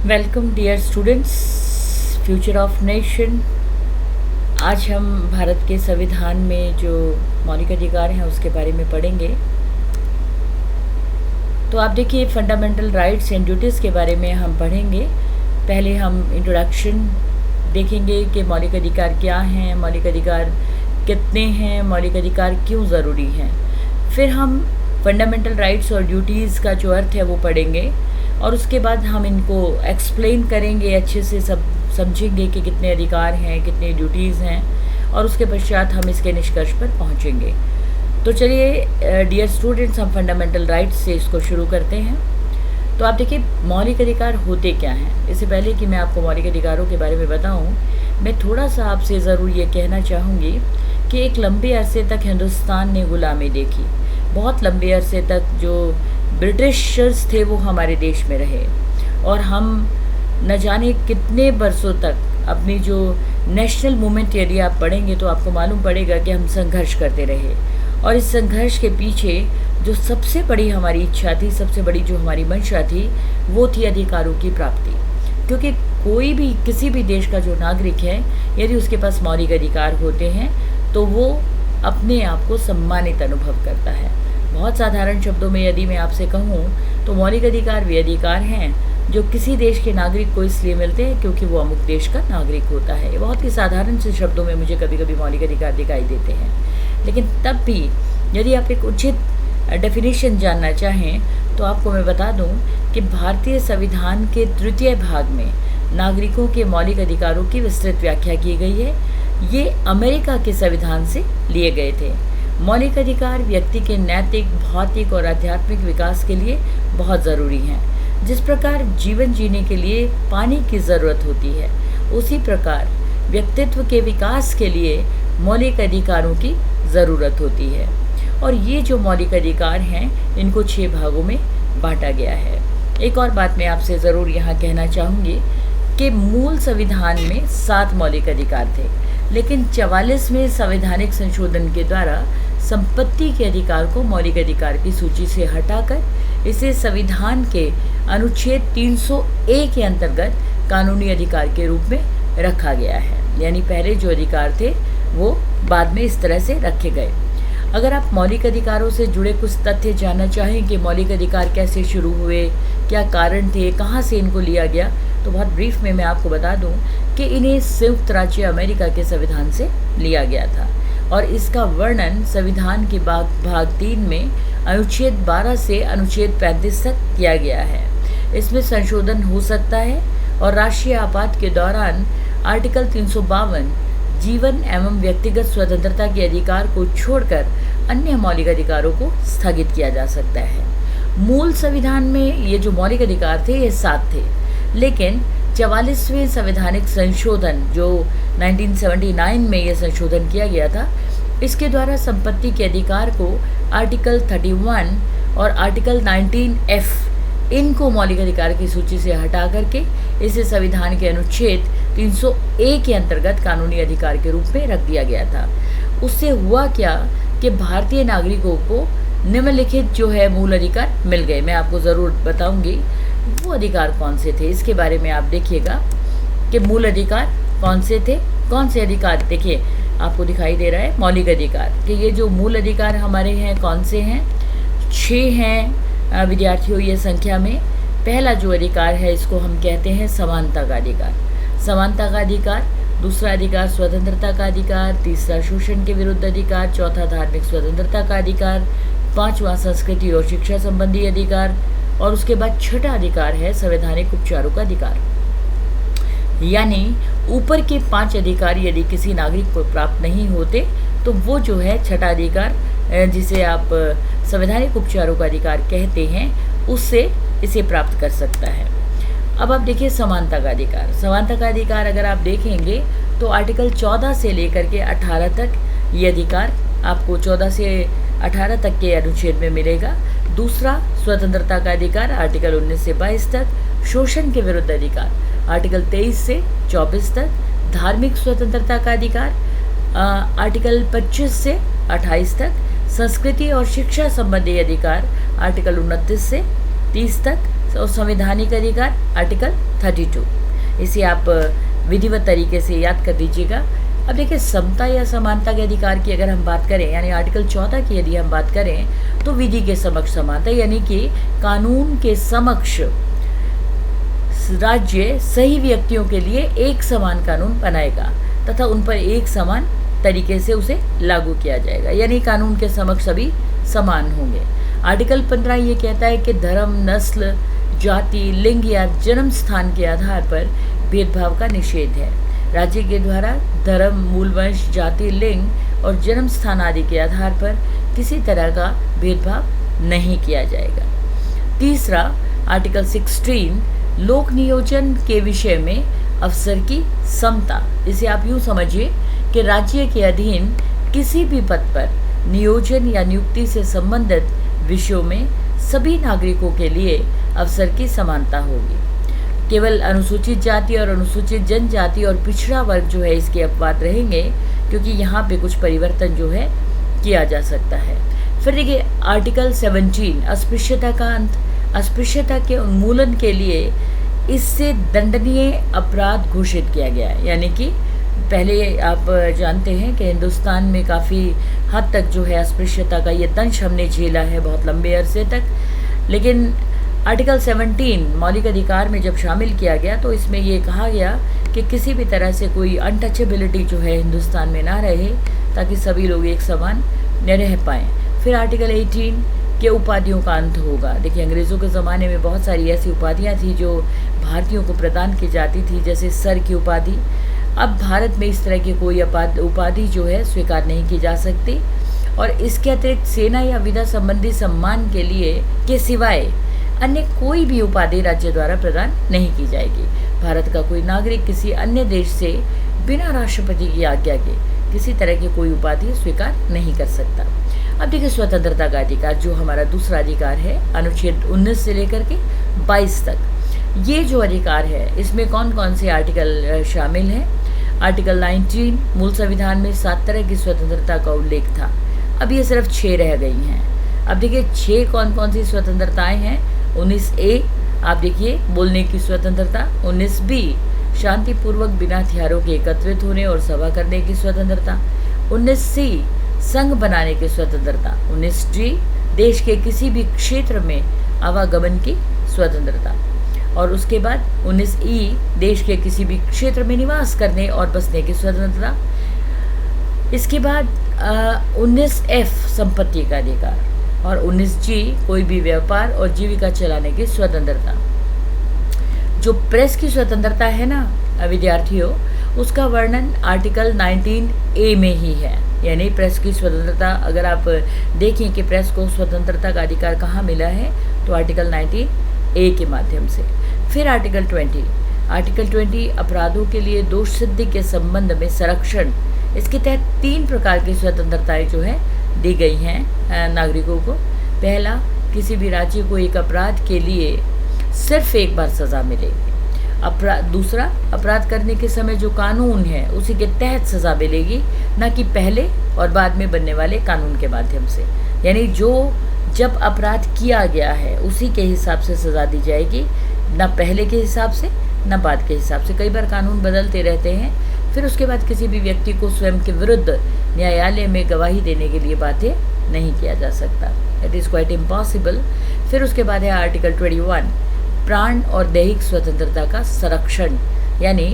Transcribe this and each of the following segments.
Welcome dear students, future of nation. आज हम भारत के संविधान में जो मौलिक अधिकार हैं उसके बारे में पढ़ेंगे। तो आप देखिए, फंडामेंटल राइट्स एंड ड्यूटीज़ के बारे में हम पढ़ेंगे। पहले हम इंट्रोडक्शन देखेंगे कि मौलिक अधिकार क्या हैं, मौलिक अधिकार कितने हैं, मौलिक अधिकार क्यों ज़रूरी हैं। फिर हम फंडामेंटल राइट्स और ड्यूटीज़ का जो अर्थ है वो पढ़ेंगे और उसके बाद हम इनको एक्सप्लेन करेंगे, अच्छे से सब समझेंगे कि कितने अधिकार हैं, कितने ड्यूटीज़ हैं, और उसके पश्चात हम इसके निष्कर्ष पर पहुंचेंगे। तो चलिए डियर स्टूडेंट्स, हम फंडामेंटल राइट्स से इसको शुरू करते हैं। तो आप देखिए, मौलिक अधिकार होते क्या हैं। इससे पहले कि मैं आपको मौलिक अधिकारों के बारे में बताऊं, मैं थोड़ा सा आपसे ज़रूर ये कहना चाहूँगी कि एक लंबे अरसे तक हिंदुस्तान ने गुलामी देखी। बहुत लंबे अरसे तक जो ब्रिटिशर्स थे वो हमारे देश में रहे और हम न जाने कितने बरसों तक अपनी जो नेशनल मूवमेंट यदि आप पढ़ेंगे तो आपको मालूम पड़ेगा कि हम संघर्ष करते रहे। और इस संघर्ष के पीछे जो सबसे बड़ी हमारी इच्छा थी, सबसे बड़ी जो हमारी मंशा थी, वो थी अधिकारों की प्राप्ति। क्योंकि कोई भी किसी भी देश का जो नागरिक है, यदि उसके पास मौलिक अधिकार होते हैं तो वो अपने आप को सम्मानित अनुभव करता है। बहुत साधारण शब्दों में यदि मैं आपसे कहूँ तो मौलिक अधिकार वे अधिकार हैं जो किसी देश के नागरिक को इसलिए मिलते हैं क्योंकि वो अमुक देश का नागरिक होता है। ये बहुत ही साधारण से शब्दों में मुझे कभी कभी मौलिक अधिकार दिखाई देते हैं, लेकिन तब भी यदि आप एक उचित डेफिनेशन जानना चाहें तो आपको मैं बता दूं कि भारतीय संविधान के तृतीय भाग में नागरिकों के मौलिक अधिकारों की विस्तृत व्याख्या की गई है। ये अमेरिका के संविधान से लिए गए थे। मौलिक अधिकार व्यक्ति के नैतिक, भौतिक और आध्यात्मिक विकास के लिए बहुत ज़रूरी हैं। जिस प्रकार जीवन जीने के लिए पानी की ज़रूरत होती है, उसी प्रकार व्यक्तित्व के विकास के लिए मौलिक अधिकारों की ज़रूरत होती है। और ये जो मौलिक अधिकार हैं, इनको 6 भागों में बांटा गया है। एक और बात मैं आपसे ज़रूर यहाँ कहना चाहूँगी कि मूल संविधान में 7 मौलिक अधिकार थे, लेकिन 44वें संवैधानिक संशोधन के द्वारा संपत्ति के अधिकार को मौलिक अधिकार की सूची से हटाकर इसे संविधान के अनुच्छेद 301 के अंतर्गत कानूनी अधिकार के रूप में रखा गया है। यानी पहले जो अधिकार थे वो बाद में इस तरह से रखे गए। अगर आप मौलिक अधिकारों से जुड़े कुछ तथ्य जानना चाहें कि मौलिक अधिकार कैसे शुरू हुए, क्या कारण थे, कहाँ से इनको लिया गया, तो बहुत ब्रीफ में मैं आपको बता दूं कि इन्हें संयुक्त राज्य अमेरिका के संविधान से लिया गया था और इसका वर्णन संविधान के भाग 3 में अनुच्छेद 12 से अनुच्छेद 35 तक किया गया है। इसमें संशोधन हो सकता है और राष्ट्रीय आपात के दौरान आर्टिकल 352 जीवन एवं व्यक्तिगत स्वतंत्रता के अधिकार को छोड़कर अन्य मौलिक अधिकारों को स्थगित किया जा सकता है। मूल संविधान में ये जो मौलिक अधिकार थे ये 7 थे, लेकिन 44वें संवैधानिक संशोधन जो 1979 में ये संशोधन किया गया था, इसके द्वारा संपत्ति के अधिकार को आर्टिकल 31 और आर्टिकल 19F इनको मौलिक अधिकार की सूची से हटा करके इसे संविधान के अनुच्छेद 301 के अंतर्गत कानूनी अधिकार के रूप में रख दिया गया था। उससे हुआ क्या कि भारतीय नागरिकों को निम्नलिखित जो है मूल अधिकार मिल गए। मैं आपको ज़रूर बताऊंगी वो अधिकार कौन से थे। इसके बारे में आप देखिएगा कि मूल अधिकार कौन से थे, कौन से अधिकार। देखिए, आपको दिखाई दे रहा है मौलिक अधिकार कि ये जो मूल अधिकार हमारे हैं कौन से हैं। 6 हैं विद्यार्थियों ये संख्या में। पहला जो अधिकार है इसको हम कहते हैं समानता का अधिकार। समानता का अधिकार। दूसरा अधिकार स्वतंत्रता का अधिकार। तीसरा शोषण के विरुद्ध अधिकार। चौथा धार्मिक स्वतंत्रता का अधिकार। 5वां संस्कृति और शिक्षा संबंधी अधिकार। और उसके बाद छठा अधिकार है संवैधानिक उपचारों का अधिकार। यानी ऊपर के 5 अधिकार यदि किसी नागरिक को प्राप्त नहीं होते तो वो जो है छठा अधिकार, जिसे आप संवैधानिक उपचारों का अधिकार कहते हैं, उससे इसे प्राप्त कर सकता है। अब आप देखिए समानता का अधिकार। समानता का अधिकार अगर आप देखेंगे तो आर्टिकल 14 से लेकर के 18 तक ये अधिकार आपको 14 से 18 तक के अनुच्छेद में मिलेगा। दूसरा स्वतंत्रता का अधिकार आर्टिकल 19 से 22 तक। शोषण के विरुद्ध अधिकार आर्टिकल 23 से 24 तक। धार्मिक स्वतंत्रता का अधिकार आर्टिकल 25 से 28 तक। संस्कृति और शिक्षा संबंधी अधिकार आर्टिकल 29 से 30 तक। तो संवैधानिक अधिकार आर्टिकल 32, इसे आप विधिवत तरीके से याद कर दीजिएगा। अब देखिए समता या समानता के अधिकार की अगर हम बात करें, यानी आर्टिकल 14 की यदि हम बात करें, तो विधि के समक्ष समानता, यानी कि कानून के समक्ष राज्य सही व्यक्तियों के लिए एक समान कानून बनाएगा तथा उन पर एक समान तरीके से उसे लागू किया जाएगा, यानी कानून के समक्ष सभी समान होंगे। आर्टिकल 15 ये कहता है कि धर्म, नस्ल, जाति, लिंग या जन्म स्थान के आधार पर भेदभाव का निषेध है। राज्य के द्वारा धर्म, मूल वंश, जाति, लिंग और जन्म स्थान आदि के आधार पर किसी तरह का भेदभाव नहीं किया जाएगा। तीसरा, आर्टिकल 16 लोक नियोजन के विषय में अवसर की समता। इसे आप यूँ समझिए कि राज्य के अधीन किसी भी पद पर नियोजन या नियुक्ति से संबंधित विषयों में सभी नागरिकों के लिए अवसर की समानता होगी। केवल अनुसूचित जाति और अनुसूचित जनजाति और पिछड़ा वर्ग जो है इसके अपवाद रहेंगे, क्योंकि यहाँ पे कुछ परिवर्तन जो है किया जा सकता है। फिर देखिए आर्टिकल 17 अस्पृश्यता का अंत। अस्पृश्यता के उन्मूलन के लिए इससे दंडनीय अपराध घोषित किया गया है, यानी कि पहले आप जानते हैं कि हिंदुस्तान में काफ़ी हद तक जो है अस्पृश्यता का ये दंश हमने झेला है बहुत लंबे अरसे तक, लेकिन आर्टिकल 17 मौलिक अधिकार में जब शामिल किया गया तो इसमें ये कहा गया कि किसी भी तरह से कोई अनटचेबिलिटी जो है हिंदुस्तान में ना रहे, ताकि सभी लोग एक समान रह पाएँ। फिर आर्टिकल 18 के उपाधियों का अंत होगा। देखिए अंग्रेज़ों के ज़माने में बहुत सारी ऐसी उपाधियाँ थी जो भारतीयों को प्रदान की जाती थी, जैसे सर की उपाधि। अब भारत में इस तरह की कोई उपाधि जो है स्वीकार नहीं की जा सकती, और इसके अतिरिक्त सेना या विधा संबंधी सम्मान के लिए के सिवाय अन्य कोई भी उपाधि राज्य द्वारा प्रदान नहीं की जाएगी। भारत का कोई नागरिक किसी अन्य देश से बिना राष्ट्रपति की आज्ञा के किसी तरह की कोई उपाधि स्वीकार नहीं कर सकता। अब देखिए स्वतंत्रता का अधिकार, जो हमारा दूसरा अधिकार है, अनुच्छेद 19 से लेकर के 22 तक। ये जो अधिकार है इसमें कौन कौन से आर्टिकल शामिल हैं? आर्टिकल 19 मूल संविधान में 7 तरह की स्वतंत्रता का उल्लेख था, अब ये सिर्फ 6 रह गई हैं। अब देखिए 6 कौन कौन सी स्वतंत्रताएं हैं। 19A आप देखिए बोलने की स्वतंत्रता। 19B शांतिपूर्वक बिना हथियारों के एकत्रित होने और सभा करने की स्वतंत्रता। 19C संघ बनाने की स्वतंत्रता। 19D देश के किसी भी क्षेत्र में आवागमन की स्वतंत्रता। और उसके बाद 19E देश के किसी भी क्षेत्र में निवास करने और बसने की स्वतंत्रता। इसके बाद 19F संपत्ति का अधिकार, और 19G कोई भी व्यापार और जीविका चलाने की स्वतंत्रता। जो प्रेस की स्वतंत्रता है ना विद्यार्थियों, उसका वर्णन आर्टिकल 19A में ही है, यानी प्रेस की स्वतंत्रता। अगर आप देखें कि प्रेस को स्वतंत्रता का अधिकार कहाँ मिला है, तो आर्टिकल 19A के माध्यम से। फिर आर्टिकल 20, आर्टिकल 20 अपराधों के लिए दोष सिद्धि के संबंध में संरक्षण। इसके तहत 3 प्रकार की स्वतंत्रताएं जो है दी गई हैं नागरिकों को। पहला, किसी भी राज्य को एक अपराध के लिए सिर्फ एक बार सज़ा मिलेगी। दूसरा, अपराध करने के समय जो कानून है उसी के तहत सज़ा मिलेगी, न कि पहले और बाद में बनने वाले कानून के माध्यम से। यानी जो जब अपराध किया गया है उसी के हिसाब से सज़ा दी जाएगी, न पहले के हिसाब से न बाद के हिसाब से। कई बार कानून बदलते रहते हैं। फिर उसके बाद किसी भी व्यक्ति को स्वयं के विरुद्ध न्यायालय में गवाही देने के लिए बाध्य नहीं किया जा सकता, इट इज़ क्वाइट इम्पॉसिबल। फिर उसके बाद है आर्टिकल 21 प्राण और दैहिक स्वतंत्रता का संरक्षण, यानी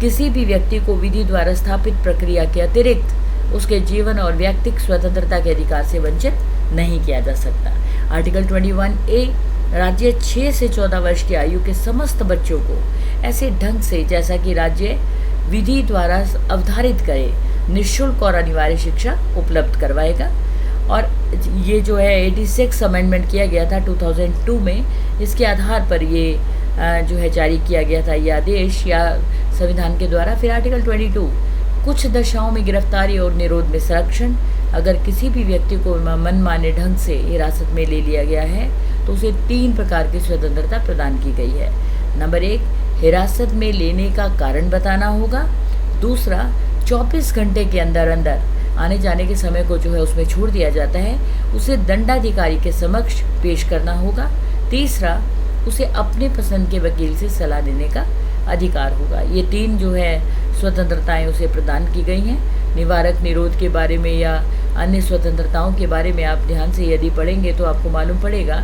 किसी भी व्यक्ति को विधि द्वारा स्थापित प्रक्रिया के अतिरिक्त उसके जीवन और व्यक्तिगत स्वतंत्रता के अधिकार से वंचित नहीं किया जा सकता। आर्टिकल 21A राज्य 6 से 14 वर्ष की आयु के समस्त बच्चों को ऐसे ढंग से जैसा कि राज्य विधि द्वारा अवधारित करे निःशुल्क और अनिवार्य शिक्षा उपलब्ध करवाएगा। और ये जो है 86 अमेंडमेंट किया गया था 2002 में, इसके आधार पर ये जो है जारी किया गया था ये आदेश या संविधान के द्वारा। फिर आर्टिकल 22 कुछ दशाओं में गिरफ्तारी और निरोध में संरक्षण। अगर किसी भी व्यक्ति को मनमाने ढंग से हिरासत में ले लिया गया है तो उसे 3 प्रकार की स्वतंत्रता प्रदान की गई है। नंबर 1, हिरासत में लेने का कारण बताना होगा। दूसरा, 24 घंटे के अंदर अंदर आने जाने के समय को जो है उसमें छोड़ दिया जाता है, उसे दंडाधिकारी के समक्ष पेश करना होगा। तीसरा, उसे अपने पसंद के वकील से सलाह देने का अधिकार होगा। ये 3 जो है स्वतंत्रताएं उसे प्रदान की गई हैं। निवारक निरोध के बारे में या अन्य स्वतंत्रताओं के बारे में आप ध्यान से यदि पढ़ेंगे तो आपको मालूम पड़ेगा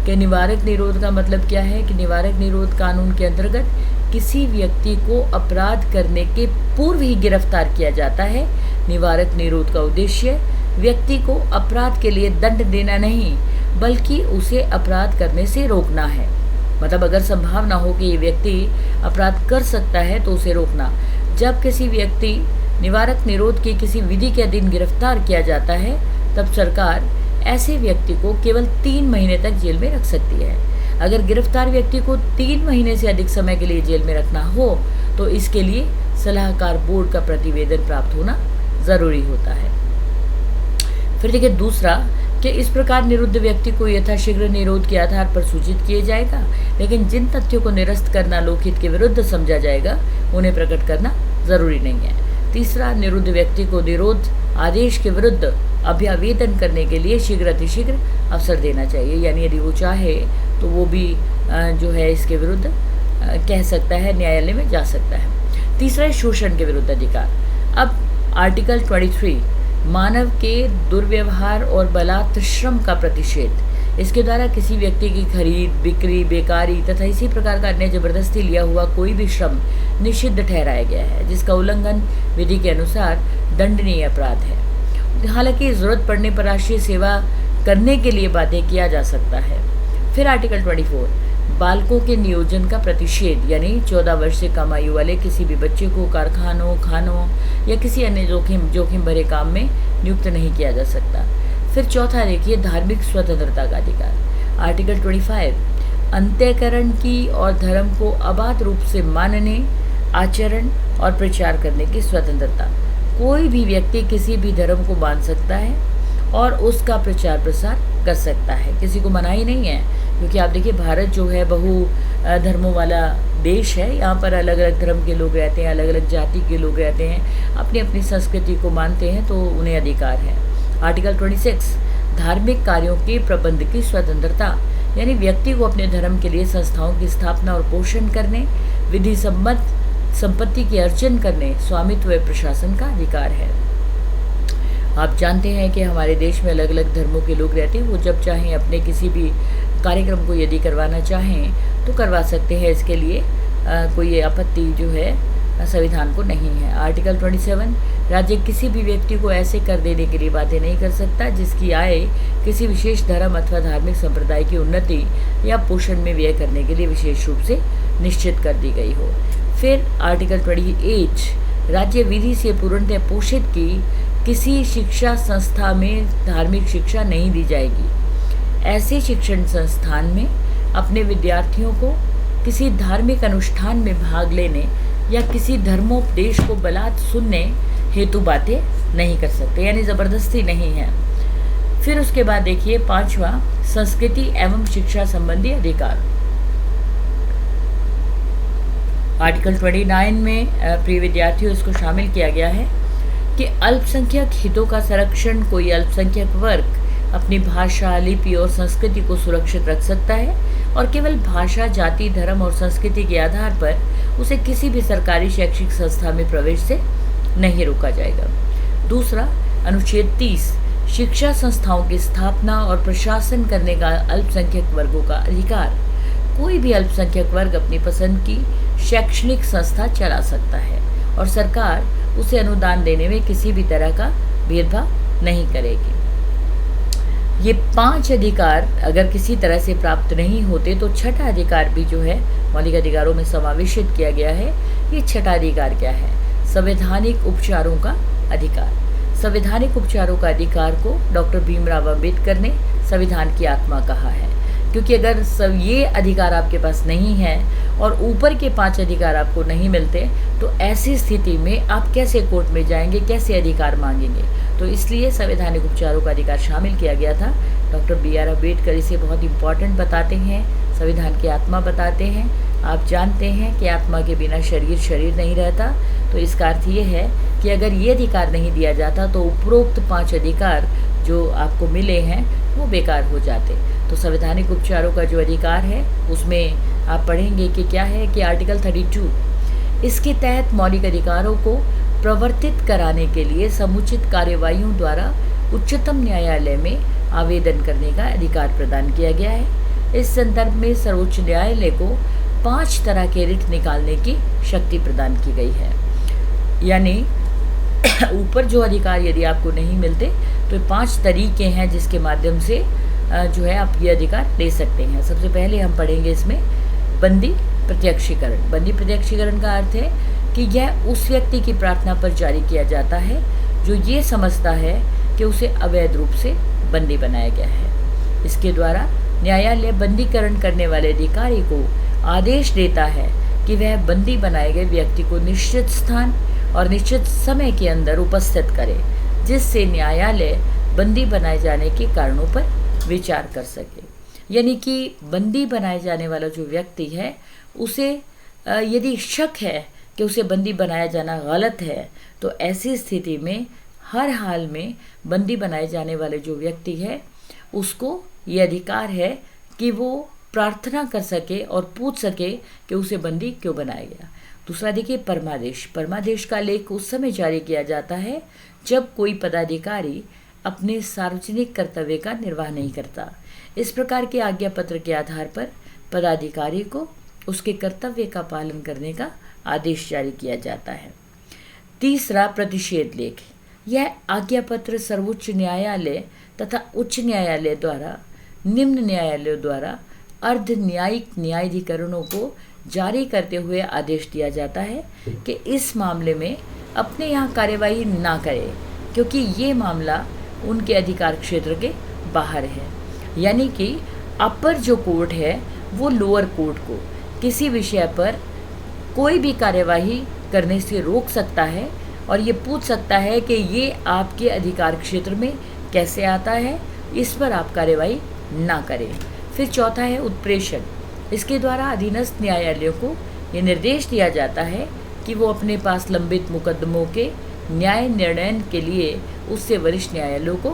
कि निवारक निरोध का मतलब क्या है कि निवारक निरोध कानून के अंतर्गत किसी व्यक्ति को अपराध करने के पूर्व ही गिरफ्तार किया जाता है। निवारक निरोध का उद्देश्य व्यक्ति को अपराध के लिए दंड देना नहीं, बल्कि उसे अपराध करने से रोकना है। मतलब अगर संभावना हो कि ये व्यक्ति अपराध कर सकता है तो उसे रोकना। जब किसी व्यक्ति निवारक निरोध की किसी विधि के अधीन गिरफ्तार किया जाता है, तब सरकार ऐसे व्यक्ति को केवल 3 महीने तक जेल में रख सकती है। अगर गिरफ्तार व्यक्ति को 3 महीने से अधिक समय के लिए जेल में रखना हो तो इसके लिए सलाहकार बोर्ड का प्रतिवेदन प्राप्त होना जरूरी होता है। फिर देखिए दूसरा कि इस प्रकार निरुद्ध व्यक्ति को यथाशीघ्र निरोध के आधार पर सूचित किया जाएगा, लेकिन जिन तथ्यों को निरस्त करना लोकहित के विरुद्ध समझा जाएगा उन्हें प्रकट करना जरूरी नहीं है। तीसरा, निरुद्ध व्यक्ति को निरोध आदेश के विरुद्ध अभ्यावेदन करने के लिए शीघ्र अतिशीघ्र अवसर देना चाहिए, यानी यदि वो चाहे तो वो भी जो है इसके विरुद्ध कह सकता है, न्यायालय में जा सकता है। तीसरा, शोषण के विरुद्ध अधिकार। अब आर्टिकल 23 मानव के दुर्व्यवहार और बलात् श्रम का प्रतिषेध। इसके द्वारा किसी व्यक्ति की खरीद, बिक्री, बेकारी तथा इसी प्रकार का अन्य जबरदस्ती लिया हुआ कोई भी श्रम निषिद्ध ठहराया गया है, जिसका उल्लंघन विधि के अनुसार दंडनीय अपराध है। हालांकि जरूरत पड़ने पर राष्ट्रीय सेवा करने के लिए बाध्य किया जा सकता है। फिर आर्टिकल 24 बालकों के नियोजन का प्रतिषेध, यानी 14 वर्ष से कम आयु वाले किसी भी बच्चे को कारखानों, खानों या किसी अन्य जोखिम भरे काम में नियुक्त नहीं किया जा सकता। फिर चौथा देखिए धार्मिक स्वतंत्रता का अधिकार। आर्टिकल 25 अंत्यकरण की और धर्म को अबाध रूप से मानने, आचरण और प्रचार करने की स्वतंत्रता। कोई भी व्यक्ति किसी भी धर्म को मान सकता है और उसका प्रचार प्रसार कर सकता है, किसी को मनाही नहीं है। क्योंकि आप देखिए भारत जो है बहु धर्मों वाला देश है, यहाँ पर अलग अलग धर्म के लोग रहते हैं, अलग अलग जाति के लोग रहते हैं, अपनी अपनी संस्कृति को मानते हैं, तो उन्हें अधिकार है। आर्टिकल 26 धार्मिक कार्यों के प्रबंध की स्वतंत्रता, यानी व्यक्ति को अपने धर्म के लिए संस्थाओं की स्थापना और पोषण करने, विधि सम्मत संपत्ति के अर्जन करने, स्वामित्व व प्रशासन का अधिकार है। आप जानते हैं कि हमारे देश में अलग अलग धर्मों के लोग रहते हैं, वो जब चाहें अपने किसी भी कार्यक्रम को यदि करवाना चाहें तो करवा सकते हैं। इसके लिए कोई आपत्ति जो है संविधान को नहीं है। आर्टिकल 27 राज्य किसी भी व्यक्ति को ऐसे कर देने के लिए बाध्य नहीं कर सकता जिसकी आय किसी विशेष धर्म अथवा धार्मिक संप्रदाय की उन्नति या पोषण में व्यय करने के लिए विशेष रूप से निश्चित कर दी गई हो। फिर आर्टिकल 28 राज्य विधि से पूर्णतः पोषित की किसी शिक्षा संस्था में धार्मिक शिक्षा नहीं दी जाएगी। ऐसे शिक्षण संस्थान में अपने विद्यार्थियों को किसी धार्मिक अनुष्ठान में भाग लेने या किसी धर्मोपदेश को बलात् सुनने हेतु बाध्य नहीं कर सकते, यानी ज़बरदस्ती नहीं है। फिर उसके बाद देखिए 5वां संस्कृति एवं शिक्षा संबंधी अधिकार। आर्टिकल 29 में प्रिय विद्यार्थियों इसको शामिल किया गया है कि अल्पसंख्यक हितों का संरक्षण कोई अल्पसंख्यक वर्ग अपनी भाषा, लिपि और संस्कृति को सुरक्षित रख सकता है और केवल भाषा, जाति, धर्म और संस्कृति के आधार पर उसे किसी भी सरकारी शैक्षिक संस्था में प्रवेश से नहीं रोका जाएगा। दूसरा, अनुच्छेद 30 शिक्षा संस्थाओं की स्थापना और प्रशासन करने का अल्पसंख्यक वर्गों का अधिकार। कोई भी अल्पसंख्यक वर्ग अपनी पसंद की शैक्षणिक संस्था चला सकता है और सरकार उसे अनुदान देने में किसी भी तरह का भेदभाव नहीं करेगी। ये 5 अधिकार अगर किसी तरह से प्राप्त नहीं होते तो छठा अधिकार भी जो है मौलिक अधिकारों में समावेशित किया गया है। ये छठा अधिकार क्या है? संवैधानिक उपचारों का अधिकार। संवैधानिक उपचारों का अधिकार को डॉक्टर भीमराव अंबेडकर ने संविधान की आत्मा कहा है, क्योंकि अगर ये अधिकार आपके पास नहीं है और ऊपर के 5 अधिकार आपको नहीं मिलते तो ऐसी स्थिति में आप कैसे कोर्ट में जाएंगे, कैसे अधिकार मांगेंगे? तो इसलिए संवैधानिक उपचारों का अधिकार शामिल किया गया था। डॉक्टर BR अम्बेडकर इसे बहुत इम्पॉर्टेंट बताते हैं, संविधान की आत्मा बताते हैं। आप जानते हैं कि आत्मा के बिना शरीर नहीं रहता, तो इसका अर्थ ये है कि अगर ये अधिकार नहीं दिया जाता तो उपरोक्त 5 अधिकार जो आपको मिले हैं वो बेकार हो जाते। तो संवैधानिक उपचारों का जो अधिकार है उसमें आप पढ़ेंगे कि क्या है कि आर्टिकल 32 इसके तहत मौलिक अधिकारों को प्रवर्तित कराने के लिए समुचित कार्यवाहियों द्वारा उच्चतम न्यायालय में आवेदन करने का अधिकार प्रदान किया गया है। इस संदर्भ में सर्वोच्च न्यायालय को 5 तरह के रिट निकालने की शक्ति प्रदान की गई है। यानी ऊपर जो अधिकार यदि आपको नहीं मिलते तो 5 तरीके हैं जिसके माध्यम से जो है आप ये अधिकार ले सकते हैं। सबसे पहले हम पढ़ेंगे इसमें बंदी प्रत्यक्षीकरण। बंदी प्रत्यक्षीकरण का अर्थ है कि यह उस व्यक्ति की प्रार्थना पर जारी किया जाता है जो ये समझता है कि उसे अवैध रूप से बंदी बनाया गया है। इसके द्वारा न्यायालय बंदीकरण करने वाले अधिकारी को आदेश देता है कि वह बंदी बनाए गए व्यक्ति को निश्चित स्थान और निश्चित समय के अंदर उपस्थित करे, जिससे न्यायालय बंदी बनाए जाने के कारणों पर विचार कर सके। यानी कि बंदी बनाए जाने वाला जो व्यक्ति है उसे यदि शक है कि उसे बंदी बनाया जाना गलत है, तो ऐसी स्थिति में हर हाल में बंदी बनाए जाने वाले जो व्यक्ति है उसको ये अधिकार है कि वो प्रार्थना कर सके और पूछ सके कि उसे बंदी क्यों बनाया गया। दूसरा देखिए परमादेश। परमादेश का लेख उस समय जारी किया जाता है जब कोई पदाधिकारी अपने सार्वजनिक कर्तव्य का निर्वाह नहीं करता। इस प्रकार के आज्ञा पत्र के आधार पर पदाधिकारी को उसके कर्तव्य का पालन करने का आदेश जारी किया जाता है। तीसरा प्रतिषेध लेख। यह आज्ञा पत्र सर्वोच्च न्यायालय तथा उच्च न्यायालय द्वारा निम्न न्यायालयों द्वारा अर्ध न्यायिक न्यायाधिकरणों को जारी करते हुए आदेश दिया जाता है कि इस मामले में अपने यहाँ कार्यवाही ना करें, क्योंकि ये मामला उनके अधिकार क्षेत्र के बाहर है। यानी कि अपर जो कोर्ट है वो लोअर कोर्ट को किसी विषय पर कोई भी कार्यवाही करने से रोक सकता है और ये पूछ सकता है कि ये आपके अधिकार क्षेत्र में कैसे आता है, इस पर आप कार्यवाही ना करें। फिर चौथा है उत्प्रेषण। इसके द्वारा अधीनस्थ न्यायालयों को ये निर्देश दिया जाता है कि वो अपने पास लंबित मुकदमों के न्याय निर्णय के लिए उससे वरिष्ठ न्यायालयों को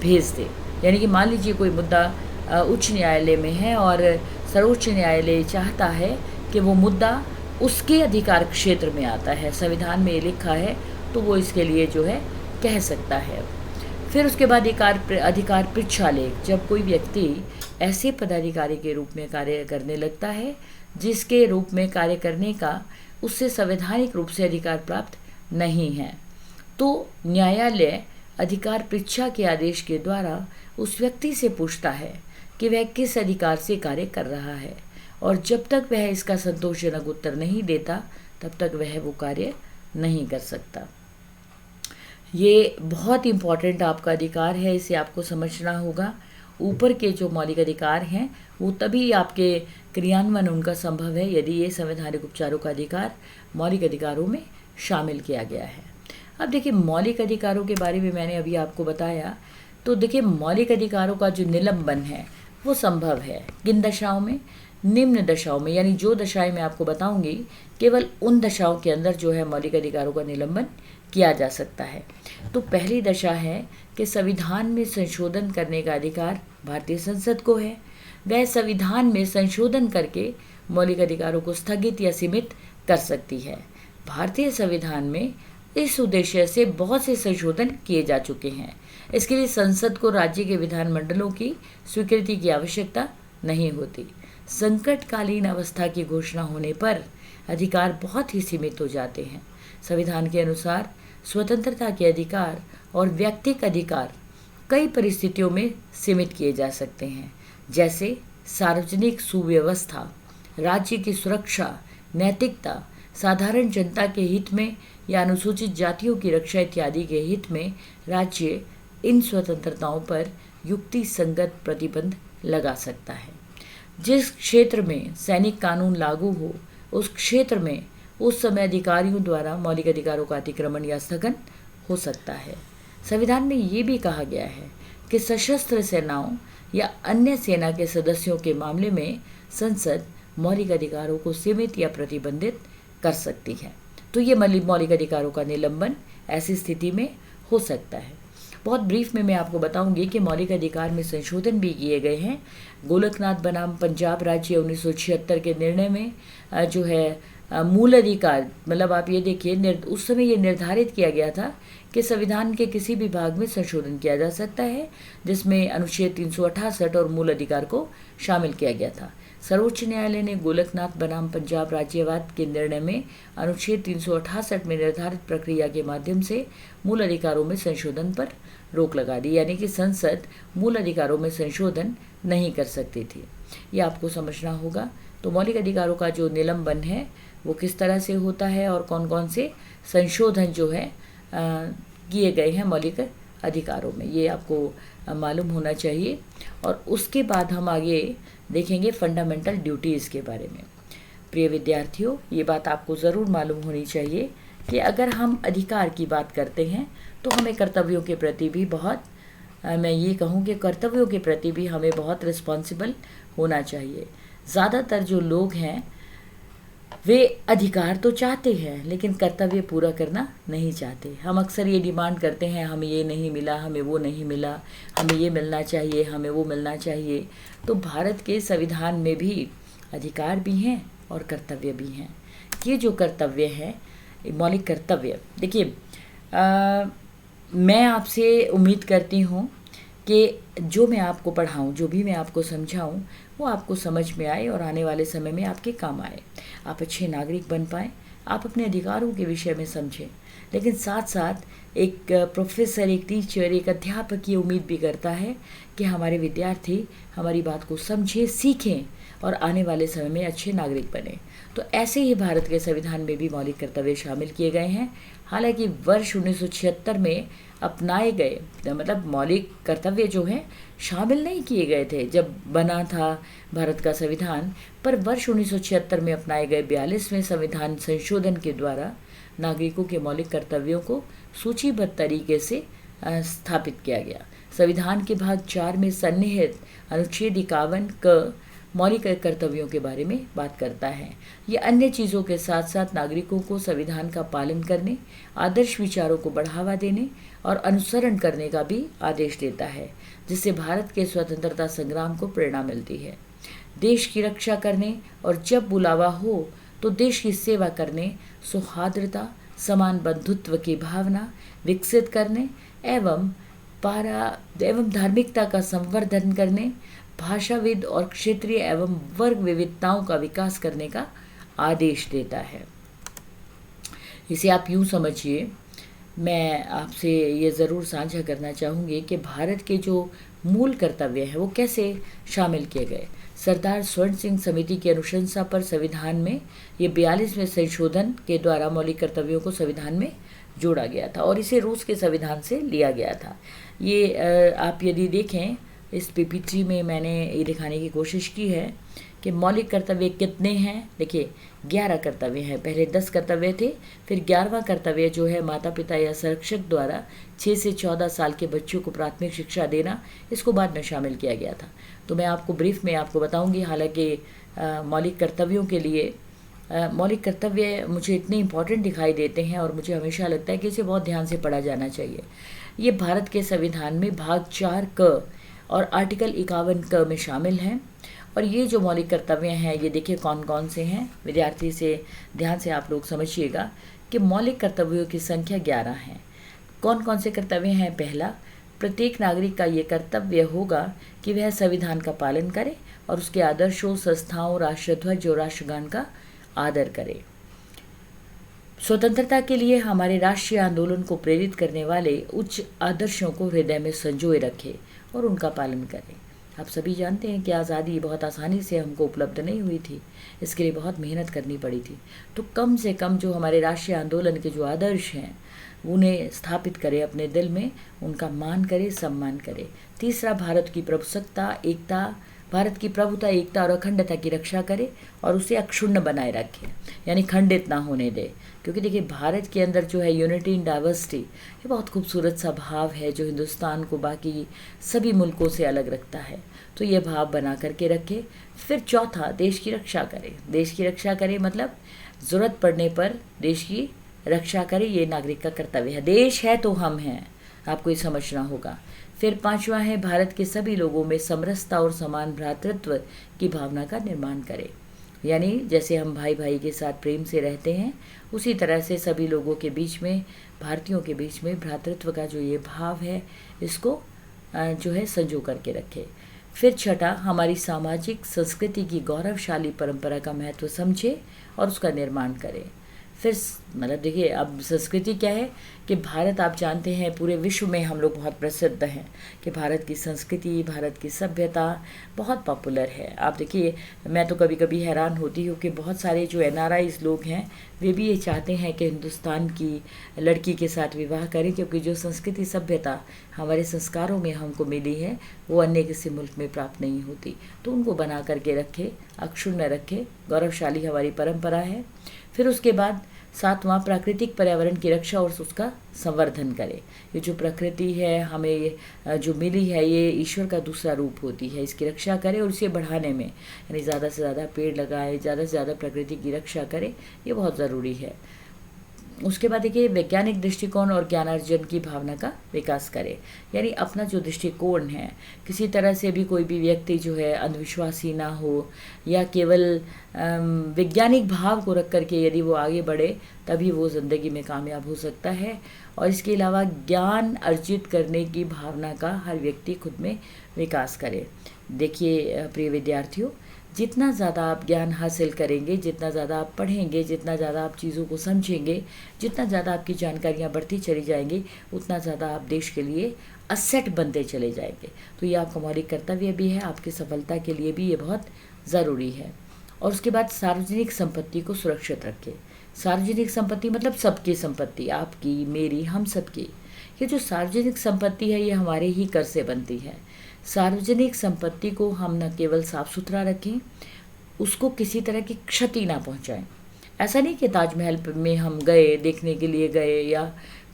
भेज दे। यानी कि मान लीजिए कोई मुद्दा उच्च न्यायालय में है और सर्वोच्च न्यायालय चाहता है कि वो मुद्दा उसके अधिकार क्षेत्र में आता है, संविधान में ये लिखा है, तो वो इसके लिए जो है कह सकता है। फिर उसके बाद अधिकार पृच्छा लेख। जब कोई व्यक्ति ऐसे पदाधिकारी के रूप में कार्य करने लगता है जिसके रूप में कार्य करने का उससे संवैधानिक रूप से अधिकार प्राप्त नहीं है, तो न्यायालय अधिकार पृच्छा के आदेश के द्वारा उस व्यक्ति से पूछता है कि वह किस अधिकार से कार्य कर रहा है, और जब तक वह इसका संतोषजनक उत्तर नहीं देता तब तक वह वो कार्य नहीं कर सकता। ये बहुत इम्पॉर्टेंट आपका अधिकार है, इसे आपको समझना होगा। ऊपर के जो मौलिक अधिकार हैं वो तभी आपके क्रियान्वयन उनका संभव है यदि ये संवैधानिक उपचारों का अधिकार मौलिक अधिकारों में शामिल किया गया है। अब देखिए मौलिक अधिकारों के बारे में मैंने अभी आपको बताया, तो देखिए मौलिक अधिकारों का जो निलंबन है वो संभव है किन दशाओं में? निम्न दशाओं में। यानी जो दशाएं मैं आपको बताऊंगी केवल उन दशाओं के अंदर जो है मौलिक अधिकारों का निलंबन किया जा सकता है। तो पहली दशा है कि संविधान में संशोधन करने का अधिकार भारतीय संसद को है। वह संविधान में संशोधन करके मौलिक अधिकारों को स्थगित या सीमित कर सकती है। भारतीय संविधान में इस उद्देश्य से बहुत से संशोधन किए जा चुके हैं। इसके लिए संसद को राज्य के विधानमंडलों की स्वीकृति की आवश्यकता नहीं होती। संकटकालीन अवस्था की घोषणा होने पर अधिकार बहुत ही सीमित हो जाते हैं। संविधान के अनुसार स्वतंत्रता के अधिकार और व्यक्तिगत अधिकार कई परिस्थितियों में सीमित किए जा सकते हैं, जैसे सार्वजनिक सुव्यवस्था, राज्य की सुरक्षा, नैतिकता, साधारण जनता के हित में या अनुसूचित जातियों की रक्षा इत्यादि के हित में राज्य इन स्वतंत्रताओं पर युक्ति संगत प्रतिबंध लगा सकता है। जिस क्षेत्र में सैनिक कानून लागू हो उस क्षेत्र में उस समय अधिकारियों द्वारा मौलिक अधिकारों का अतिक्रमण या स्थगन हो सकता है। संविधान में ये भी कहा गया है कि सशस्त्र सेनाओं या अन्य सेना के सदस्यों के मामले में संसद मौलिक अधिकारों को सीमित या प्रतिबंधित कर सकती है। तो ये मौलिक अधिकारों का निलंबन ऐसी स्थिति में हो सकता है। बहुत ब्रीफ में मैं आपको बताऊंगी कि मौलिक अधिकार में संशोधन भी किए गए हैं। गोलकनाथ बनाम पंजाब राज्य 1976 के निर्णय में जो है मूल अधिकार, मतलब आप ये देखिए उस समय ये निर्धारित किया गया था कि संविधान के किसी भी भाग में संशोधन किया जा सकता है जिसमें अनुच्छेद 368 और मूल अधिकार को शामिल किया गया था। सर्वोच्च न्यायालय ने गोलकनाथ बनाम पंजाब राज्यवाद के निर्णय में अनुच्छेद 368 में निर्धारित प्रक्रिया के माध्यम से मूल अधिकारों में संशोधन पर रोक लगा दी, यानी कि संसद मूल अधिकारों में संशोधन नहीं कर सकती थी। ये आपको समझना होगा। तो मौलिक अधिकारों का जो निलंबन है वो किस तरह से होता है और कौन कौन से संशोधन जो है किए गए हैं मौलिक अधिकारों में, ये आपको मालूम होना चाहिए। और उसके बाद हम आगे देखेंगे फंडामेंटल ड्यूटीज़ के बारे में। प्रिय विद्यार्थियों, ये बात आपको ज़रूर मालूम होनी चाहिए कि अगर हम अधिकार की बात करते हैं तो हमें कर्तव्यों के प्रति भी बहुत मैं ये कहूँ कि कर्तव्यों के प्रति भी हमें बहुत रिस्पॉन्सिबल होना चाहिए। ज़्यादातर जो लोग हैं वे अधिकार तो चाहते हैं लेकिन कर्तव्य पूरा करना नहीं चाहते। हम अक्सर ये डिमांड करते हैं, हमें ये नहीं मिला, हमें वो नहीं मिला, हमें ये मिलना चाहिए, हमें वो मिलना चाहिए। तो भारत के संविधान में भी अधिकार भी हैं और कर्तव्य भी हैं। ये जो कर्तव्य हैं, मौलिक कर्तव्य, देखिए मैं आपसे उम्मीद करती हूँ कि जो मैं आपको पढ़ाऊँ, जो भी मैं आपको समझाऊँ, वो आपको समझ में आए और आने वाले समय में आपके काम आए। आप अच्छे नागरिक बन पाएँ, आप अपने अधिकारों के विषय में समझें। लेकिन साथ साथ एक प्रोफेसर, एक टीचर, एक अध्यापक ये उम्मीद भी करता है कि हमारे विद्यार्थी हमारी बात को समझें, सीखें और आने वाले समय में अच्छे नागरिक बने। तो ऐसे ही भारत के संविधान में भी मौलिक कर्तव्य शामिल किए गए हैं। हालांकि वर्ष 1976 में अपनाए गए, मतलब मौलिक कर्तव्य जो हैं शामिल नहीं किए गए थे जब बना था भारत का संविधान, पर वर्ष 1976 में अपनाए गए 42वें संविधान संशोधन के द्वारा नागरिकों के मौलिक कर्तव्यों को सूचीबद्ध तरीके से स्थापित किया गया। संविधान के भाग 4 में सन्निहित अनुच्छेद 51 क मौलिक कर्तव्यों के बारे में बात करता है। ये अन्य चीज़ों के साथ साथ नागरिकों को संविधान का पालन करने, आदर्श विचारों को बढ़ावा देने और अनुसरण करने का भी आदेश देता है, जिससे भारत के स्वतंत्रता संग्राम को प्रेरणा मिलती है। देश की रक्षा करने और जब बुलावा हो तो देश की सेवा करने, सौहार्दता, समान बंधुत्व की भावना विकसित करने एवं धार्मिकता का संवर्धन करने, भाषाविद और क्षेत्रीय एवं वर्ग विविधताओं का विकास करने का आदेश देता है। इसे आप यूँ समझिए, मैं आपसे ये ज़रूर साझा करना चाहूँगी कि भारत के जो मूल कर्तव्य हैं वो कैसे शामिल किए गए। सरदार स्वर्ण सिंह समिति की अनुशंसा पर संविधान में ये 42वें संशोधन के द्वारा मौलिक कर्तव्यों को संविधान में जोड़ा गया था और इसे रूस के संविधान से लिया गया था। ये आप यदि देखें इस पीपीटी में मैंने ये दिखाने की कोशिश की है कि मौलिक कर्तव्य कितने हैं। देखिए 11 कर्तव्य हैं, पहले 10 कर्तव्य थे, फिर 11वां कर्तव्य जो है माता पिता या संरक्षक द्वारा 6 से 14 साल के बच्चों को प्राथमिक शिक्षा देना, इसको बाद में शामिल किया गया था। तो मैं आपको ब्रीफ में आपको बताऊंगी। हालांकि मौलिक कर्तव्यों के लिए मौलिक कर्तव्य मुझे इतने इम्पॉर्टेंट दिखाई देते हैं और मुझे हमेशा लगता है कि इसे बहुत ध्यान से पढ़ा जाना चाहिए। ये भारत के संविधान में भाग 4 क और आर्टिकल 51 क में शामिल हैं। और ये जो मौलिक कर्तव्य हैं ये देखिए कौन कौन से हैं। विद्यार्थी से ध्यान से आप लोग समझिएगा कि मौलिक कर्तव्यों की संख्या 11 है। कौन कौन से कर्तव्य हैं? पहला, प्रत्येक नागरिक का ये कर्तव्य होगा कि वह संविधान का पालन करे और उसके आदर्शों, संस्थाओं, राष्ट्रध्वज और राष्ट्रगान का आदर करे। स्वतंत्रता के लिए हमारे राष्ट्रीय आंदोलन को प्रेरित करने वाले उच्च आदर्शों को हृदय में संजोए रखे और उनका पालन करें। आप सभी जानते हैं कि आज़ादी बहुत आसानी से हमको उपलब्ध नहीं हुई थी, इसके लिए बहुत मेहनत करनी पड़ी थी। तो कम से कम जो हमारे राष्ट्रीय आंदोलन के जो आदर्श हैं उन्हें स्थापित करें अपने दिल में, उनका मान करें, सम्मान करें। तीसरा, भारत की प्रभुता, एकता और अखंडता की रक्षा करे और उसे अक्षुण्ण बनाए रखे, यानी खंडित ना होने दे। क्योंकि देखिए भारत के अंदर जो है यूनिटी इन डाइवर्सिटी, ये बहुत खूबसूरत सा भाव है जो हिंदुस्तान को बाकी सभी मुल्कों से अलग रखता है। तो ये भाव बना करके रखे। फिर चौथा, देश की रक्षा करे। देश की रक्षा करे मतलब ज़रूरत पड़ने पर देश की रक्षा करे, ये नागरिक का कर्तव्य है। देश है तो हम हैं, आपको ये समझना होगा। फिर 5वां है भारत के सभी लोगों में समरसता और समान भ्रातृत्व की भावना का निर्माण करें। यानी जैसे हम भाई भाई के साथ प्रेम से रहते हैं, उसी तरह से सभी लोगों के बीच में, भारतीयों के बीच में भ्रातृत्व का जो ये भाव है, इसको जो है संजो करके रखे। फिर 6, हमारी सामाजिक संस्कृति की गौरवशाली परंपरा का महत्व समझे और उसका निर्माण करें। फिर मतलब देखिए, अब संस्कृति क्या है कि भारत, आप जानते हैं पूरे विश्व में हम लोग बहुत प्रसिद्ध हैं कि भारत की संस्कृति, भारत की सभ्यता बहुत पॉपुलर है। आप देखिए, मैं तो कभी कभी हैरान होती हूँ कि बहुत सारे जो NRIs लोग हैं, वे भी ये चाहते हैं कि हिंदुस्तान की लड़की के साथ विवाह करें, क्योंकि जो संस्कृति सभ्यता हमारे संस्कारों में हमको मिली है, वो अन्य किसी मुल्क में प्राप्त नहीं होती। तो उनको बना करके रखे, अक्षुण्ण रखे, गौरवशाली हमारी परंपरा है। फिर उसके बाद 7वां, प्राकृतिक पर्यावरण की रक्षा और उसका संवर्धन करें। ये जो प्रकृति है हमें जो मिली है, ये ईश्वर का दूसरा रूप होती है, इसकी रक्षा करें और इसे बढ़ाने में, यानी ज़्यादा से ज़्यादा पेड़ लगाए, ज़्यादा से ज़्यादा प्रकृति की रक्षा करें, ये बहुत ज़रूरी है। उसके बाद देखिए, वैज्ञानिक दृष्टिकोण और ज्ञानार्जन की भावना का विकास करें। यानी अपना जो दृष्टिकोण है, किसी तरह से भी कोई भी व्यक्ति जो है अंधविश्वासी ना हो, या केवल वैज्ञानिक भाव को रख करके यदि वो आगे बढ़े, तभी वो ज़िंदगी में कामयाब हो सकता है। और इसके अलावा ज्ञान अर्जित करने की भावना का हर व्यक्ति खुद में विकास करे। देखिए प्रिय विद्यार्थियों, जितना ज़्यादा आप ज्ञान हासिल करेंगे, जितना ज़्यादा आप पढ़ेंगे, जितना ज़्यादा आप चीज़ों को समझेंगे, जितना ज़्यादा आपकी जानकारियाँ बढ़ती चली जाएंगी, उतना ज़्यादा आप देश के लिए असेट बनते चले जाएंगे। तो ये आपका मौलिक कर्तव्य भी है, आपकी सफलता के लिए भी ये बहुत ज़रूरी है। और उसके बाद सार्वजनिक संपत्ति को सुरक्षित रखें। सार्वजनिक संपत्ति मतलब सबकी संपत्ति, आपकी, मेरी, हम सबकी। ये जो सार्वजनिक संपत्ति है, ये हमारे ही कर से बनती है। सार्वजनिक संपत्ति को हम न केवल साफ सुथरा रखें, उसको किसी तरह की क्षति ना पहुंचाएं। ऐसा नहीं कि ताजमहल में हम गए, देखने के लिए गए, या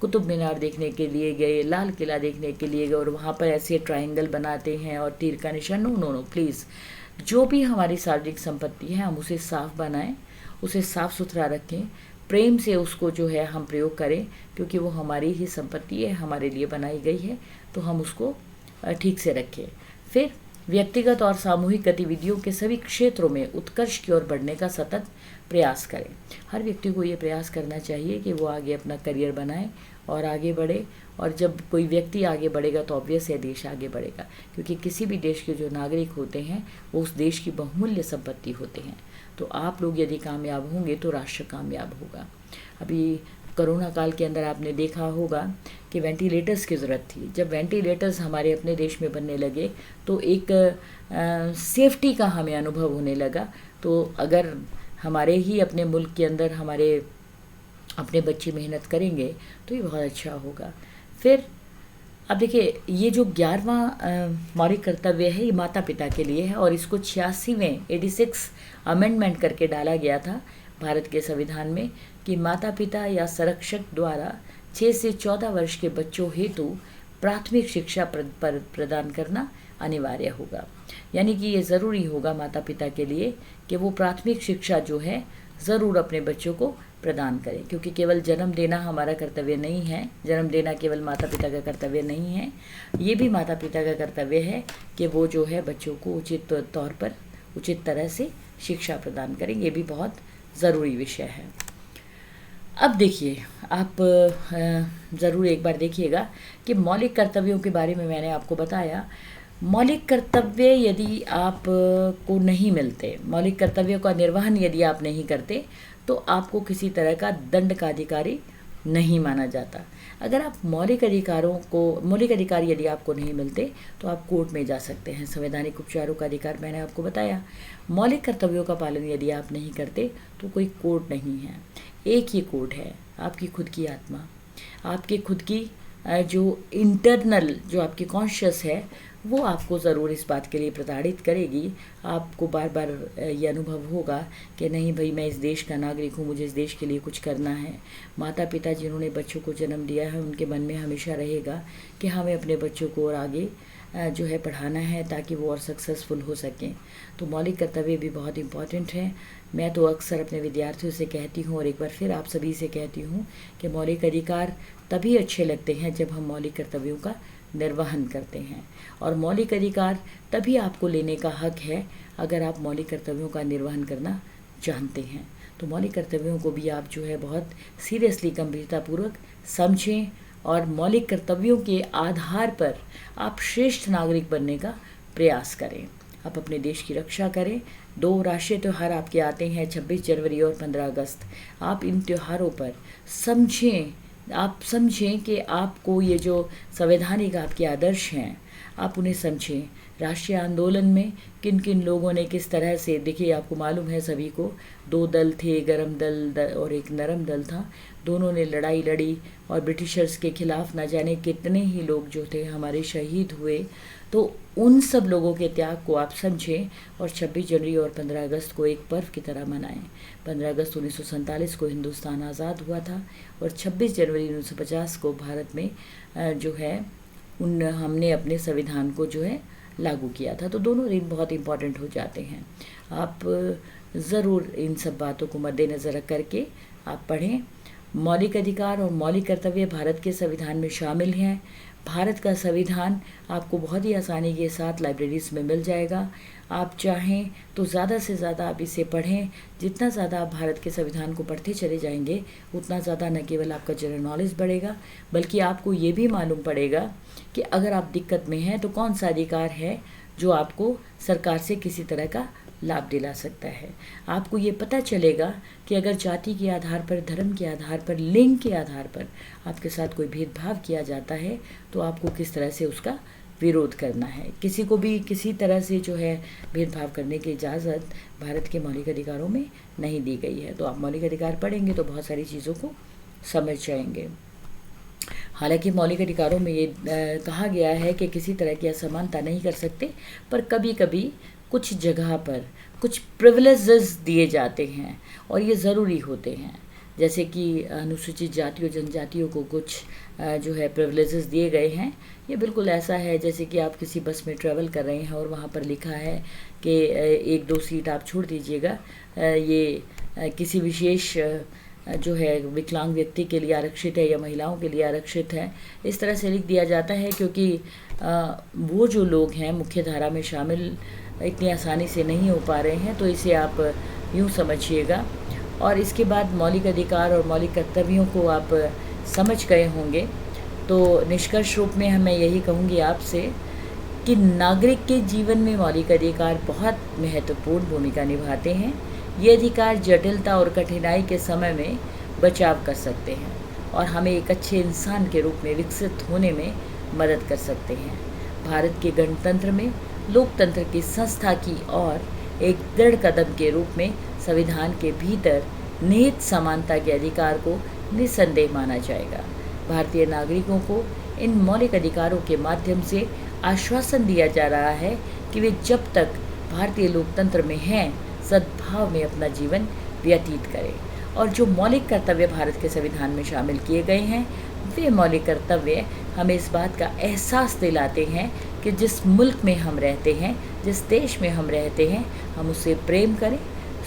कुतुब मीनार देखने के लिए गए, लाल किला देखने के लिए गए और वहाँ पर ऐसे ट्रायंगल बनाते हैं और तीर का निशान। नो नो नो, प्लीज़, जो भी हमारी सार्वजनिक संपत्ति है, हम उसे साफ बनाएं, उसे साफ सुथरा रखें, प्रेम से उसको जो है हम प्रयोग करें, क्योंकि वो हमारी ही संपत्ति है, हमारे लिए बनाई गई है, तो हम उसको ठीक से रखें। फिर व्यक्तिगत और सामूहिक गतिविधियों के सभी क्षेत्रों में उत्कर्ष की ओर बढ़ने का सतत प्रयास करें। हर व्यक्ति को ये प्रयास करना चाहिए कि वो आगे अपना करियर बनाए और आगे बढ़े। और जब कोई व्यक्ति आगे बढ़ेगा तो ऑब्वियस है देश आगे बढ़ेगा, क्योंकि किसी भी देश के जो नागरिक होते हैं वो उस देश की बहुमूल्य संपत्ति होते हैं। तो आप लोग यदि कामयाब होंगे तो राष्ट्र कामयाब होगा। अभी कोरोना काल के अंदर आपने देखा होगा कि वेंटिलेटर्स की ज़रूरत थी। जब वेंटिलेटर्स हमारे अपने देश में बनने लगे तो एक सेफ्टी का हमें अनुभव होने लगा। तो अगर हमारे ही अपने मुल्क के अंदर हमारे अपने बच्चे मेहनत करेंगे तो ये बहुत अच्छा होगा। फिर अब देखिए, ये जो 11वां मौलिक कर्तव्य है, ये माता पिता के लिए है और इसको 86 अमेंडमेंट करके डाला गया था भारत के संविधान में कि माता पिता या संरक्षक द्वारा 6 से 14 वर्ष के बच्चों हेतु प्राथमिक शिक्षा प्रदान करना अनिवार्य होगा। यानी कि ये ज़रूरी होगा माता पिता के लिए कि वो प्राथमिक शिक्षा जो है ज़रूर अपने बच्चों को प्रदान करें, क्योंकि केवल जन्म देना हमारा कर्तव्य नहीं है, जन्म देना केवल माता पिता का कर्तव्य नहीं है, ये भी माता पिता का कर्तव्य है कि वो जो है बच्चों को उचित तौर पर उचित तरह से शिक्षा प्रदान करें। ये भी बहुत ज़रूरी विषय है। अब देखिए, आप ज़रूर एक बार देखिएगा कि मौलिक कर्तव्यों के बारे में मैंने आपको बताया। मौलिक कर्तव्य यदि आप को नहीं मिलते, मौलिक कर्तव्यों का निर्वहन यदि आप नहीं करते, तो आपको किसी तरह का दंड का अधिकारी नहीं माना जाता। अगर आप मौलिक अधिकार यदि आपको नहीं मिलते तो आप कोर्ट में जा सकते हैं। संवैधानिक उपचारों का अधिकार मैंने आपको बताया। मौलिक कर्तव्यों का पालन यदि आप नहीं करते तो कोई कोर्ट नहीं है, एक ही कोर्ट है, आपकी खुद की आत्मा, आपकी खुद की जो इंटरनल जो आपकी कॉन्शियस है, वो आपको ज़रूर इस बात के लिए प्रताड़ित करेगी। आपको बार बार ये अनुभव होगा कि नहीं भाई, मैं इस देश का नागरिक हूँ, मुझे इस देश के लिए कुछ करना है। माता पिता जिन्होंने बच्चों को जन्म दिया है, उनके मन में हमेशा रहेगा कि हमें अपने बच्चों को और आगे जो है पढ़ाना है ताकि वो और सक्सेसफुल हो सकें। तो मौलिक कर्तव्य भी बहुत इम्पॉर्टेंट है। मैं तो अक्सर अपने विद्यार्थियों से कहती हूँ और एक बार फिर आप सभी से कहती हूँ कि मौलिक अधिकार तभी अच्छे लगते हैं जब हम मौलिक कर्तव्यों का निर्वहन करते हैं, और मौलिक अधिकार तभी आपको लेने का हक है अगर आप मौलिक कर्तव्यों का निर्वहन करना जानते हैं। तो मौलिक कर्तव्यों को भी आप जो है बहुत सीरियसली गंभीरतापूर्वक समझें और मौलिक कर्तव्यों के आधार पर आप श्रेष्ठ नागरिक बनने का प्रयास करें। आप अपने देश की रक्षा करें। 2 राष्ट्रीय त्यौहार आपके आते हैं, 26 जनवरी और 15 अगस्त। आप इन त्योहारों पर समझें कि आपको ये जो संवैधानिक आपके आदर्श हैं आप उन्हें समझें। राष्ट्रीय आंदोलन में किन किन लोगों ने किस तरह से, देखिए आपको मालूम है सभी को, 2 दल थे, गरम दल और एक नरम दल था। दोनों ने लड़ाई लड़ी और ब्रिटिशर्स के खिलाफ न जाने कितने ही लोग जो थे हमारे शहीद हुए। तो उन सब लोगों के त्याग को आप समझें और 26 जनवरी और 15 अगस्त को एक पर्व की तरह मनाएं। 15 अगस्त 1947 को हिंदुस्तान आज़ाद हुआ था और 26 जनवरी 1950 को भारत में जो है हमने अपने संविधान को जो है लागू किया था। तो दोनों दिन बहुत इम्पॉर्टेंट हो जाते हैं। आप ज़रूर इन सब बातों को मद्देनज़र रख करके आप पढ़ें। मौलिक अधिकार और मौलिक कर्तव्य भारत के संविधान में शामिल हैं। भारत का संविधान आपको बहुत ही आसानी के साथ लाइब्रेरीज में मिल जाएगा। आप चाहें तो ज़्यादा से ज़्यादा आप इसे पढ़ें। जितना ज़्यादा आप भारत के संविधान को पढ़ते चले जाएंगे उतना ज़्यादा न केवल आपका जनरल नॉलेज बढ़ेगा बल्कि आपको ये भी मालूम पड़ेगा कि अगर आप दिक्कत में हैं तो कौन सा अधिकार है जो आपको सरकार से किसी तरह का लाभ दिला सकता है। आपको ये पता चलेगा कि अगर जाति के आधार पर, धर्म के आधार पर, लिंग के आधार पर आपके साथ कोई भेदभाव किया जाता है तो आपको किस तरह से उसका विरोध करना है। किसी को भी किसी तरह से जो है भेदभाव करने की इजाज़त भारत के मौलिक अधिकारों में नहीं दी गई है। तो आप मौलिक अधिकार पढ़ेंगे तो बहुत सारी चीज़ों को समझ जाएंगे। हालांकि मौलिक अधिकारों में ये कहा गया है कि किसी तरह की असमानता नहीं कर सकते, पर कभी कभी कुछ जगह पर कुछ प्रिविलेजेस दिए जाते हैं और ये ज़रूरी होते हैं। जैसे कि अनुसूचित जातियों जनजातियों को कुछ जो है प्रिविलेजेस दिए गए हैं। ये बिल्कुल ऐसा है जैसे कि आप किसी बस में ट्रैवल कर रहे हैं और वहाँ पर लिखा है कि 1-2 सीट आप छोड़ दीजिएगा, ये किसी विशेष जो है विकलांग व्यक्ति के लिए आरक्षित है या महिलाओं के लिए आरक्षित है। इस तरह से लिख दिया जाता है क्योंकि वो जो लोग हैं मुख्य धारा में शामिल इतनी आसानी से नहीं हो पा रहे हैं। तो इसे आप यूँ समझिएगा। और इसके बाद मौलिक अधिकार और मौलिक कर्तव्यों को आप समझ गए होंगे। तो निष्कर्ष रूप में मैं यही कहूँगी आपसे कि नागरिक के जीवन में मौलिक अधिकार बहुत महत्वपूर्ण भूमिका निभाते हैं। ये अधिकार जटिलता और कठिनाई के समय में बचाव कर सकते हैं और हमें एक अच्छे इंसान के रूप में विकसित होने में मदद कर सकते हैं। भारत के गणतंत्र में लोकतंत्र की संस्था की और एक दृढ़ कदम के रूप में संविधान के भीतर निहित समानता के अधिकार को निस्संदेह माना जाएगा। भारतीय नागरिकों को इन मौलिक अधिकारों के माध्यम से आश्वासन दिया जा रहा है कि वे जब तक भारतीय लोकतंत्र में हैं सद्भाव में अपना जीवन व्यतीत करें। और जो मौलिक कर्तव्य भारत के संविधान में शामिल किए गए हैं वे मौलिक कर्तव्य हमें इस बात का एहसास दिलाते हैं कि जिस मुल्क में हम रहते हैं, जिस देश में हम रहते हैं, हम उसे प्रेम करें,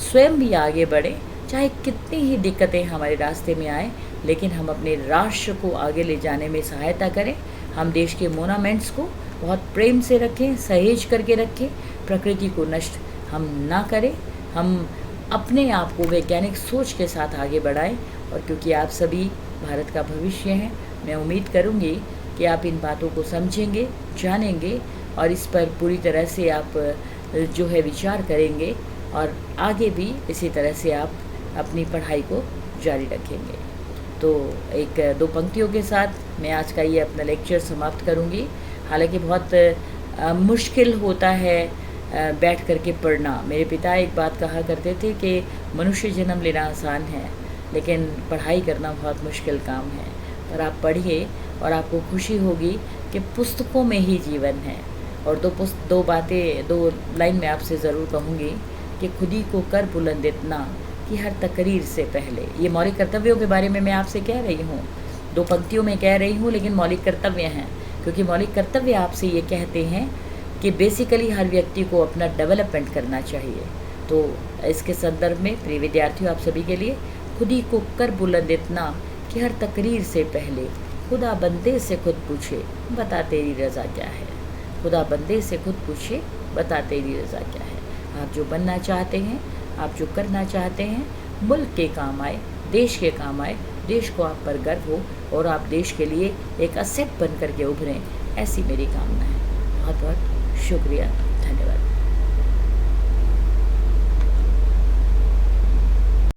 स्वयं भी आगे बढ़ें, चाहे कितनी ही दिक्कतें हमारे रास्ते में आए, लेकिन हम अपने राष्ट्र को आगे ले जाने में सहायता करें। हम देश के मोनामेंट्स को बहुत प्रेम से रखें, सहेज करके रखें, प्रकृति को नष्ट हम ना करें, हम अपने आप को वैज्ञानिक सोच के साथ आगे बढ़ाएं। और क्योंकि आप सभी भारत का भविष्य हैं, मैं उम्मीद करूंगी कि आप इन बातों को समझेंगे, जानेंगे और इस पर पूरी तरह से आप जो है विचार करेंगे और आगे भी इसी तरह से आप अपनी पढ़ाई को जारी रखेंगे। तो 1-2 पंक्तियों के साथ मैं आज का ये अपना लेक्चर समाप्त करूंगी। हालांकि बहुत मुश्किल होता है बैठ करके पढ़ना। मेरे पिता एक बात कहा करते थे कि मनुष्य जन्म लेना आसान है लेकिन पढ़ाई करना बहुत मुश्किल काम है। पर आप पढ़िए और आपको खुशी होगी कि पुस्तकों में ही जीवन है। और 2 लाइन में आपसे ज़रूर कहूँगी कि खुदी को कर बुलंद इतना कि हर तकरीर से पहले। ये मौलिक कर्तव्यों के बारे में मैं आपसे कह रही हूँ, 2 पंक्तियों में कह रही हूँ लेकिन मौलिक कर्तव्य हैं। क्योंकि मौलिक कर्तव्य आपसे ये कहते हैं कि बेसिकली हर व्यक्ति को अपना डेवलपमेंट करना चाहिए। तो इसके संदर्भ में प्रिय विद्यार्थियों, आप सभी के लिए खुद ही को कर बुलंद इतना कि हर तकरीर से पहले खुदा बंदे से खुद पूछे बता तेरी रज़ा क्या है। खुदा बंदे से खुद पूछे बता तेरी रज़ा क्या है। आप जो बनना चाहते हैं, आप जो करना चाहते हैं, मुल्क के काम आए, देश के काम आए, देश को आप पर गर्व हो और आप देश के लिए एक असेट बन करके उभरें, ऐसी मेरी कामना है। बहुत बहुत शुक्रिया, धन्यवाद।